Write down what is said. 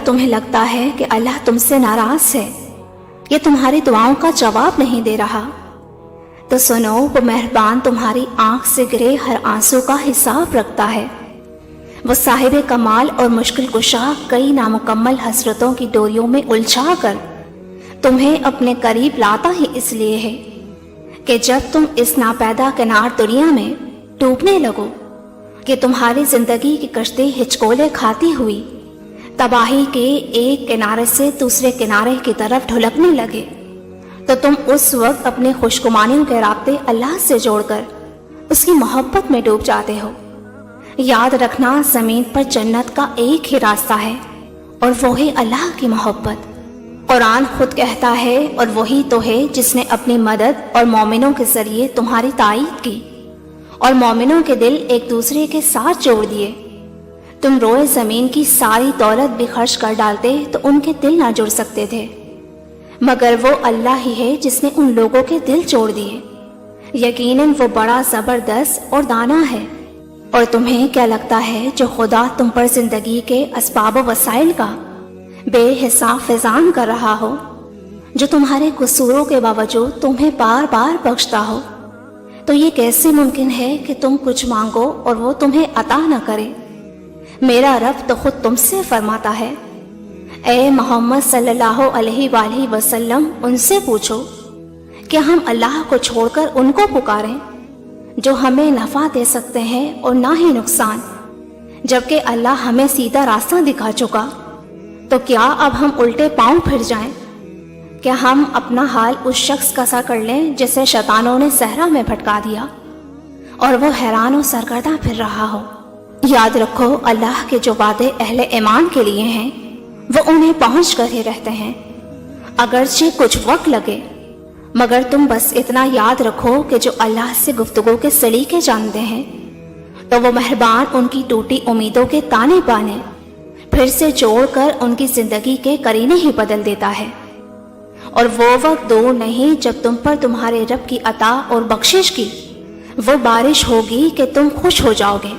تمہیں لگتا ہے کہ اللہ تم سے ناراض ہے، یہ تمہاری دعاؤں کا جواب نہیں دے رہا، تو سنو، وہ مہربان تمہاری آنکھ سے گرے ہر آنسو کا حساب رکھتا ہے۔ وہ صاحب کمال اور مشکل کشا کئی نامکمل حسرتوں کی ڈوریوں میں الجھا کر تمہیں اپنے قریب لاتا ہی اس لیے ہے کہ جب تم اس ناپیدا کنار دنیا میں ڈوبنے لگو کہ تمہاری زندگی کی کشتی ہچکولے کھاتی ہوئی تباہی کے ایک کنارے سے دوسرے کنارے کی طرف ڈھلکنے لگے، تو تم اس وقت اپنے خوشگمانیوں کے رابطے اللہ سے جوڑ کر اس کی محبت میں ڈوب جاتے ہو۔ یاد رکھنا، زمین پر جنت کا ایک ہی راستہ ہے اور وہی اللہ کی محبت۔ قرآن خود کہتا ہے، اور وہی تو ہے جس نے اپنی مدد اور مومنوں کے ذریعے تمہاری تائید کی اور مومنوں کے دل ایک دوسرے کے ساتھ جوڑ دیے۔ تم روئے زمین کی ساری دولت بھی خرچ کر ڈالتے تو ان کے دل نہ جڑ سکتے تھے، مگر وہ اللہ ہی ہے جس نے ان لوگوں کے دل جوڑ دیے۔ یقیناً وہ بڑا زبردست اور دانا ہے۔ اور تمہیں کیا لگتا ہے جو خدا تم پر زندگی کے اسباب و وسائل کا بے حساب فیضان کر رہا ہو، جو تمہارے قصوروں کے باوجود تمہیں بار بار بخشتا ہو، تو یہ کیسے ممکن ہے کہ تم کچھ مانگو اور وہ تمہیں عطا نہ کرے؟ میرا رب تو خود تم سے فرماتا ہے، اے محمد صلی اللہ علیہ وآلہ وسلم، ان سے پوچھو کہ ہم اللہ کو چھوڑ کر ان کو پکاریں جو ہمیں نفع دے سکتے ہیں اور نہ ہی نقصان، جبکہ اللہ ہمیں سیدھا راستہ دکھا چکا، تو کیا اب ہم الٹے پاؤں پھر جائیں؟ کیا ہم اپنا حال اس شخص کا سا کر لیں جسے شیطانوں نے صحرا میں بھٹکا دیا اور وہ حیران و سرگردہ پھر رہا ہو؟ یاد رکھو، اللہ کے جو وعدے اہل ایمان کے لیے ہیں وہ انہیں پہنچ کر ہی رہتے ہیں، اگرچہ کچھ وقت لگے، مگر تم بس اتنا یاد رکھو کہ جو اللہ سے گفتگو کے سلیقے جانتے ہیں تو وہ مہربان ان کی ٹوٹی امیدوں کے تانے بانے پھر سے جوڑ کر ان کی زندگی کے کرینے ہی بدل دیتا ہے۔ اور وہ وقت دور نہیں جب تم پر تمہارے رب کی عطا اور بخشش کی وہ بارش ہوگی کہ تم خوش ہو جاؤ گے۔